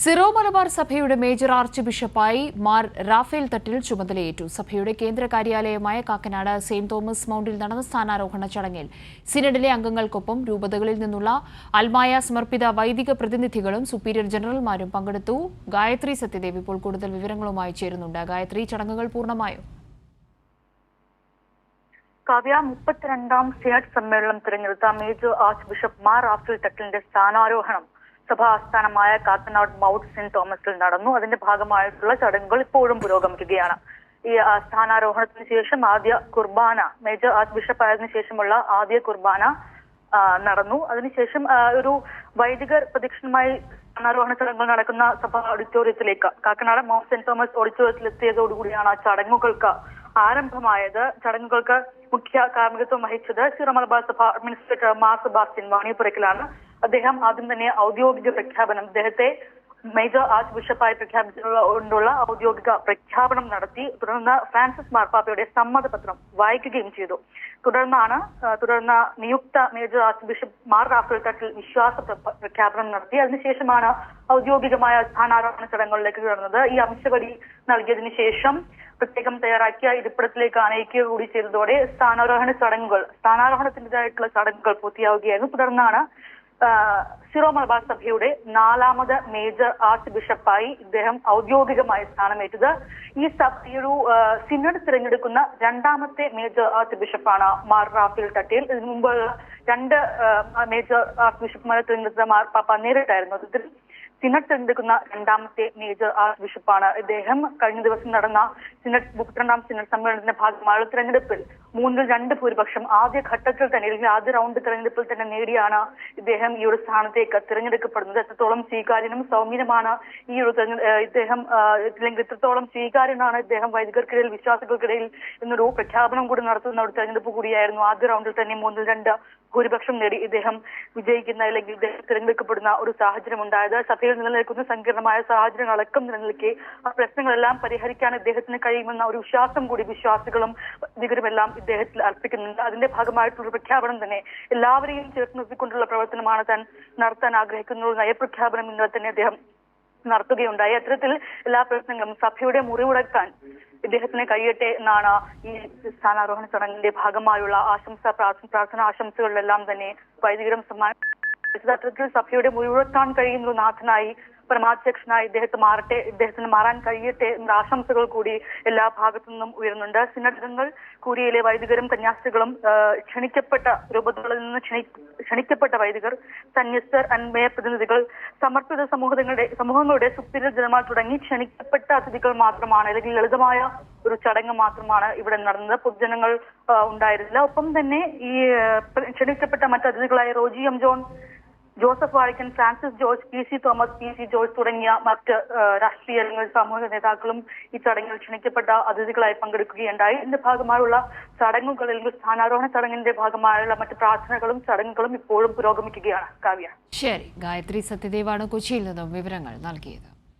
Syro Malabar സഭയുടെ major arch ബിഷപ്പായി Mar Raphael തട്ടിൽ ചുമതലയേറ്റു. സഭയുടെ കേന്ദ്ര കാര്യാലയമായ കാക്കനാട് സെന്റ് തോമസ് മൗണ്ടിൽ നടന്ന സ്ഥാനാരോഹണ ചടങ്ങിൽ സിനഡിലെ അംഗങ്ങൾക്കൊപ്പം രൂപതകളിൽ നിന്നുള്ള അൽമായ സമർപ്പിത വൈദിക പ്രതിനിധികളും സുപ്പീരിയർ ജനറൽമാരും പങ്കെടുത്തു. ഗായത്രി സത്യദേവ് ഇപ്പോൾ കൂടുതൽ വിവരങ്ങളുമായി ചേരുന്നുണ്ട്. ഗായത്രി, ചടങ്ങുകൾ പൂർണ്ണമായോ? കാവ്യ, 32ാം സിനഡ് സമ്മേളനം തിരഞ്ഞെടുത്ത major archbishop Mar Raphael തട്ടിലിന്റെ സ്ഥാനാരോഹണം സഭാ ആസ്ഥാനമായ കാക്കനാട് മൗണ്ട് സെന്റ് തോമസിൽ നടന്നു. അതിന്റെ ഭാഗമായിട്ടുള്ള ചടങ്ങുകൾ ഇപ്പോഴും പുരോഗമിക്കുകയാണ്. ഈ സ്ഥാനാരോഹണത്തിന് ശേഷം ആദ്യ കുർബാന, മേജർ ആർച്ച് ബിഷപ്പ് ആയതിനു ശേഷമുള്ള ആദ്യ കുർബാന നടന്നു. അതിനുശേഷം ഒരു വൈദികർ പ്രദക്ഷിണമായി സ്ഥാനാരോഹണ ചടങ്ങുകൾ നടക്കുന്ന സഭാ ഓഡിറ്റോറിയത്തിലേക്ക്, കാക്കനാട് മൗണ്ട് സെന്റ് തോമസ് ഓഡിറ്റോറിയത്തിലെത്തിയതോടുകൂടിയാണ് ചടങ്ങുകൾക്ക് ആരംഭമായത്. ചടങ്ങുകൾക്ക് മുഖ്യ കാർമ്മികത്വം വഹിച്ചത് സിറോ മലബാർ സഭ അഡ്മിനിസ്ട്രേറ്റർ മാർ സെബാസ്റ്റ്യൻ വാണിയപ്പുറയ്ക്കലാണ്. അദ്ദേഹം ആദ്യം തന്നെ ഔദ്യോഗിക പ്രഖ്യാപനം, അദ്ദേഹത്തെ മേജർ ആർച്ച് ബിഷപ്പായി പ്രഖ്യാപിച്ചുകൊണ്ടുള്ള ഔദ്യോഗിക പ്രഖ്യാപനം നടത്തി. തുടർന്ന് ഫ്രാൻസിസ് മാർപ്പാപ്പയുടെ സമ്മതപത്രം വായിക്കുകയും ചെയ്തു. തുടർന്ന് നിയുക്ത major archbishop Mar Raphael Thattil വിശ്വാസ പ്രഖ്യാപനം നടത്തി. അതിനുശേഷമാണ് ഔദ്യോഗികമായ സ്ഥാനാരോഹണ ചടങ്ങുകളിലേക്ക് കടന്നത്. ഈ അംശവടി നൽകിയതിനു ശേഷം പ്രത്യേകം തയ്യാറാക്കിയ ഇരിപ്പിടത്തിലേക്ക് അണയിക്കുക കൂടി ചെയ്തതോടെ സ്ഥാനാരോഹണത്തിൻ്റെതായിട്ടുള്ള ചടങ്ങുകൾ പൂർത്തിയാവുകയായിരുന്നു. തുടർന്നാണ് സിറോ മലബാർ സഭയുടെ 4ാമത് മേജർ ആർച്ച് ബിഷപ്പായി ഇദ്ദേഹം ഔദ്യോഗികമായി സ്ഥാനമേറ്റത്. ഈ ഒരു സിനഡ് തിരഞ്ഞെടുക്കുന്ന 2ാമത്തെ മേജർ ആർച്ച് ബിഷപ്പാണ് മാർ റാഫേൽ തട്ടിൽ. ഇതിനു മുമ്പ് 2 മേജർ ആർച്ച് ബിഷപ്പ്മാരെ തിരഞ്ഞെടുത്ത മാർപ്പാപ്പ നേരിട്ടായിരുന്നു. അതിൽ സിനഡ് തിരഞ്ഞെടുക്കുന്ന 2ാമത്തെ മേജർ ആർച്ച് ബിഷപ്പാണ് ഇദ്ദേഹം. കഴിഞ്ഞ ദിവസം നടന്ന 32ാം സിനഡ് സമ്മേളനത്തിന്റെ ഭാഗമായ തെരഞ്ഞെടുപ്പിൽ 3-2 ഭൂരിപക്ഷം ആദ്യ ഘട്ടത്തിൽ തന്നെ, അല്ലെങ്കിൽ ആദ്യ റൗണ്ട് തെരഞ്ഞെടുപ്പിൽ തന്നെ നേടിയാണ് ഇദ്ദേഹം ഈ ഒരു സ്ഥാനത്തേക്ക് തിരഞ്ഞെടുക്കപ്പെടുന്നത്. എത്രത്തോളം സ്വീകാര്യനും സൗമ്യനുമാണ് ഈ ഒരു ഇദ്ദേഹം, അല്ലെങ്കിൽ എത്രത്തോളം സ്വീകാര്യനാണ് ഇദ്ദേഹം വൈദികർക്കിടയിൽ, വിശ്വാസികൾക്കിടയിൽ എന്നൊരു പ്രഖ്യാപനം കൂടി നടത്തുന്ന ഒരു തെരഞ്ഞെടുപ്പ് കൂടിയായിരുന്നു. ആദ്യ റൗണ്ടിൽ തന്നെ 3-2 ഭൂരിപക്ഷം നേടി ഇദ്ദേഹം വിജയിക്കുന്ന, അല്ലെങ്കിൽ ഇദ്ദേഹം തിരഞ്ഞെടുക്കപ്പെടുന്ന ഒരു സാഹചര്യം ഉണ്ടായത്. സഭയിൽ നിലനിൽക്കുന്ന സങ്കീർണമായ സാഹചര്യങ്ങളടക്കം നിലനിൽക്കെ ആ പ്രശ്നങ്ങളെല്ലാം പരിഹരിക്കാൻ ഇദ്ദേഹത്തിന് കഴിയുമെന്ന ഒരു വിശ്വാസം കൂടി വിശ്വാസികളും വൈദികരുമെല്ലാം ഇദ്ദേഹത്തിൽ അർപ്പിക്കുന്നുണ്ട്. അതിന്റെ ഭാഗമായിട്ടുള്ള പ്രഖ്യാപനം തന്നെ, എല്ലാവരെയും ചേർത്ത് നിർത്തിക്കൊണ്ടുള്ള പ്രവർത്തനമാണ് താൻ നടത്താൻ ആഗ്രഹിക്കുന്ന നയപ്രഖ്യാപനം ഇന്നലെ തന്നെ അദ്ദേഹം നടത്തുകയുണ്ടായി. അത്തരത്തിൽ എല്ലാ പ്രശ്നങ്ങളും സഭയുടെ മുറിവുടക്കാൻ ഇദ്ദേഹത്തിന് കഴിയട്ടെ എന്നാണ് ഈ സ്ഥാനാരോഹണ ചടങ്ങിന്റെ ഭാഗമായുള്ള പ്രാർത്ഥന ആശംസകളിലെല്ലാം തന്നെ വൈദികരും സമ്മാനിച്ചത്. അത്തരത്തിൽ സഭയുടെ മുറിവുടക്കാൻ കഴിയുന്ന നാഥനായി, പരമാധ്യക്ഷനായി ഇദ്ദേഹത്തിന് മാറാൻ കഴിയട്ടെ എന്ന ആശംസകൾ കൂടി എല്ലാ ഭാഗത്തു നിന്നും ഉയരുന്നുണ്ട്. സിനഡുകൾ കൂരിയയിലെ വൈദികരും കന്യാസ്ത്രീകളും, ക്ഷണിക്കപ്പെട്ട രൂപതകളിൽ നിന്ന് ക്ഷണിക്കപ്പെട്ട വൈദികർ, സന്യസ്തർ, അന്മയ പ്രതിനിധികൾ, സമർപ്പിത സമൂഹങ്ങളുടെ സുപ്പീരിയർ ജനറൽമാർ തുടങ്ങി ക്ഷണിക്കപ്പെട്ട അതിഥികൾ മാത്രമാണ്, അല്ലെങ്കിൽ ലളിതമായ ഒരു ചടങ്ങ് മാത്രമാണ് ഇവിടെ നടന്നത്. പൊതുജനങ്ങൾ ഉണ്ടായിരുന്നില്ല. ഒപ്പം തന്നെ ഈ ക്ഷണിക്കപ്പെട്ട മറ്റ് അതിഥികളായ Roji M John, Joseph Vazhakkan, Francis George, P C. Thomas, P C. George തുടങ്ങിയ മറ്റ് രാഷ്ട്രീയ അല്ലെങ്കിൽ സാമൂഹിക നേതാക്കളും ഈ ചടങ്ങിൽ ക്ഷണിക്കപ്പെട്ട അതിഥികളായി പങ്കെടുക്കുകയുണ്ടായി. ഇതിന്റെ ഭാഗമായുള്ള ചടങ്ങുകൾ, അല്ലെങ്കിൽ സ്ഥാനാരോഹണ ചടങ്ങിന്റെ ഭാഗമായുള്ള മറ്റ് പ്രാർത്ഥനകളും ചടങ്ങുകളും ഇപ്പോഴും പുരോഗമിക്കുകയാണ്. കാവ്യ. ശരി, ഗായത്രി സത്യദേവാണ് കൊച്ചിയിൽ നിന്നും വിവരങ്ങൾ നൽകിയത്.